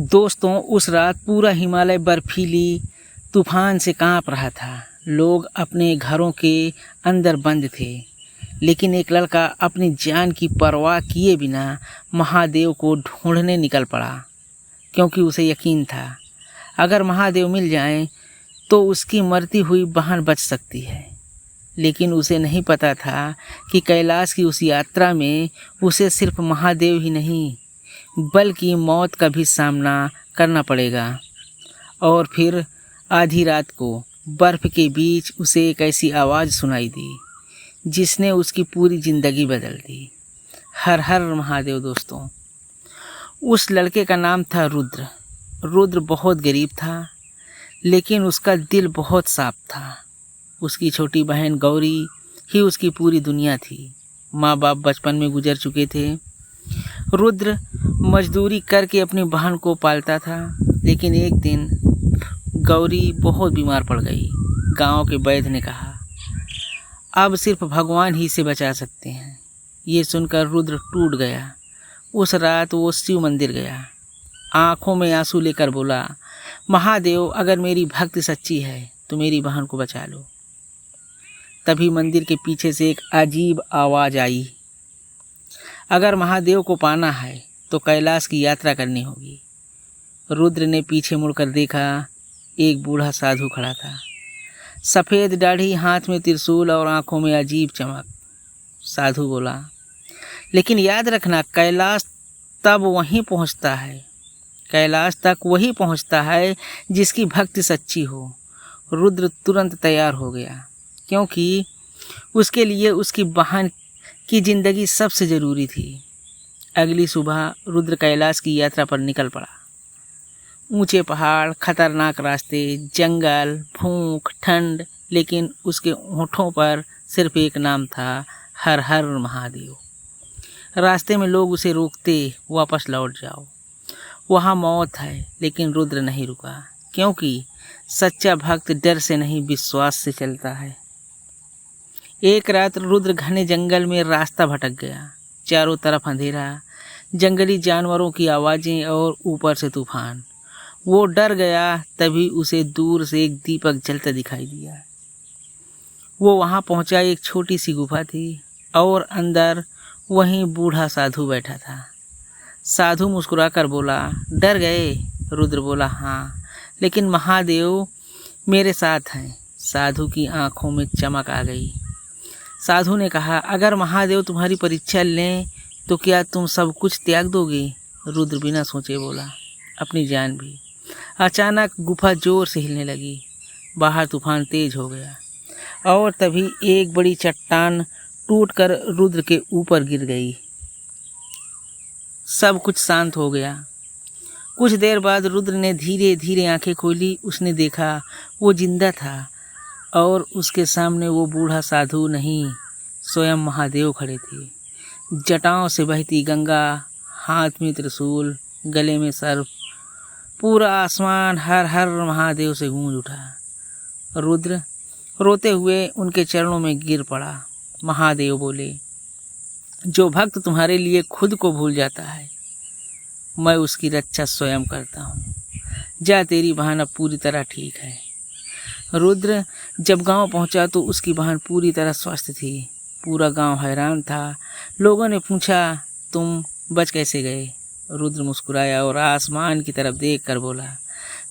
दोस्तों, उस रात पूरा हिमालय बर्फीली तूफान से कांप रहा था। लोग अपने घरों के अंदर बंद थे, लेकिन एक लड़का अपनी जान की परवाह किए बिना महादेव को ढूंढने निकल पड़ा, क्योंकि उसे यकीन था अगर महादेव मिल जाएं तो उसकी मरती हुई बहन बच सकती है। लेकिन उसे नहीं पता था कि कैलाश की उस यात्रा में उसे सिर्फ महादेव ही नहीं बल्कि मौत का भी सामना करना पड़ेगा। और फिर आधी रात को बर्फ़ के बीच उसे एक ऐसी आवाज़ सुनाई दी जिसने उसकी पूरी ज़िंदगी बदल दी। हर हर महादेव। दोस्तों, उस लड़के का नाम था रुद्र। रुद्र बहुत गरीब था, लेकिन उसका दिल बहुत साफ था। उसकी छोटी बहन गौरी ही उसकी पूरी दुनिया थी। माँ बाप बचपन में गुजर चुके थे। रुद्र मजदूरी करके अपनी बहन को पालता था, लेकिन एक दिन गौरी बहुत बीमार पड़ गई। गांव के वैद्य ने कहा, अब सिर्फ भगवान ही से बचा सकते हैं। ये सुनकर रुद्र टूट गया। उस रात वो शिव मंदिर गया। आंखों में आंसू लेकर बोला, महादेव, अगर मेरी भक्ति सच्ची है तो मेरी बहन को बचा लो। तभी मंदिर के पीछे से एक अजीब आवाज़ आई, अगर महादेव को पाना है तो कैलाश की यात्रा करनी होगी। रुद्र ने पीछे मुड़कर देखा। एक बूढ़ा साधु खड़ा था, सफ़ेद दाढ़ी, हाथ में त्रिशूल और आंखों में अजीब चमक। साधु बोला, लेकिन याद रखना, कैलाश तब वहीं पहुंचता है। कैलाश तक वही पहुंचता है जिसकी भक्ति सच्ची हो। रुद्र तुरंत तैयार हो गया, क्योंकि उसके लिए उसकी बहन की ज़िंदगी सबसे ज़रूरी थी। अगली सुबह रुद्र कैलाश की यात्रा पर निकल पड़ा। ऊंचे पहाड़, खतरनाक रास्ते, जंगल, भूख, ठंड, लेकिन उसके होठों पर सिर्फ एक नाम था, हर हर महादेव। रास्ते में लोग उसे रोकते, वापस लौट जाओ, वहाँ मौत है। लेकिन रुद्र नहीं रुका, क्योंकि सच्चा भक्त डर से नहीं विश्वास से चलता है। एक रात रुद्र घने जंगल में रास्ता भटक गया। चारों तरफ अंधेरा, जंगली जानवरों की आवाज़ें और ऊपर से तूफान। वो डर गया। तभी उसे दूर से एक दीपक जलता दिखाई दिया। वो वहाँ पहुँचा। एक छोटी सी गुफा थी और अंदर वहीं बूढ़ा साधु बैठा था। साधु मुस्कुराकर बोला, डर गए? रुद्र बोला, हाँ, लेकिन महादेव मेरे साथ हैं। साधु की आंखों में चमक आ गई। साधु ने कहा, अगर महादेव तुम्हारी परीक्षा लें तो क्या तुम सब कुछ त्याग दोगे? रुद्र बिना सोचे बोला, अपनी जान भी। अचानक गुफा जोर से हिलने लगी। बाहर तूफान तेज हो गया और तभी एक बड़ी चट्टान टूटकर रुद्र के ऊपर गिर गई। सब कुछ शांत हो गया। कुछ देर बाद रुद्र ने धीरे धीरे आंखें खोली। उसने देखा वो जिंदा था और उसके सामने वो बूढ़ा साधु नहीं, स्वयं महादेव खड़े थे। जटाओं से बहती गंगा, हाथ में त्रिशूल, गले में सर्प। पूरा आसमान हर हर महादेव से गूंज उठा। रुद्र रोते हुए उनके चरणों में गिर पड़ा। महादेव बोले, जो भक्त तुम्हारे लिए खुद को भूल जाता है, मैं उसकी रक्षा स्वयं करता हूँ। जा, तेरी बहन अब पूरी तरह ठीक है। रुद्र जब गांव पहुंचा तो उसकी बहन पूरी तरह स्वस्थ थी। पूरा गांव हैरान था। लोगों ने पूछा, तुम बच कैसे गए? रुद्र मुस्कुराया और आसमान की तरफ देखकर बोला,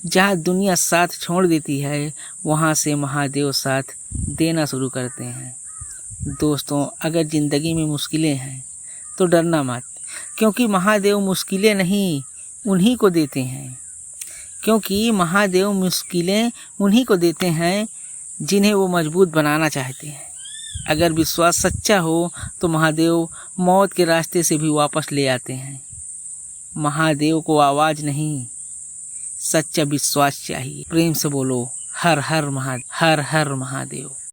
जहाँ दुनिया साथ छोड़ देती है, वहाँ से महादेव साथ देना शुरू करते हैं। दोस्तों, अगर ज़िंदगी में मुश्किलें हैं तो डरना मत, क्योंकि महादेव मुश्किलें नहीं, उन्हीं को देते हैं। क्योंकि महादेव मुश्किलें उन्हीं को देते हैं जिन्हें वो मजबूत बनाना चाहते हैं। अगर विश्वास सच्चा हो तो महादेव मौत के रास्ते से भी वापस ले आते हैं। महादेव को आवाज़ नहीं, सच्चा विश्वास चाहिए। प्रेम से बोलो, हर हर महादेव, हर हर महादेव।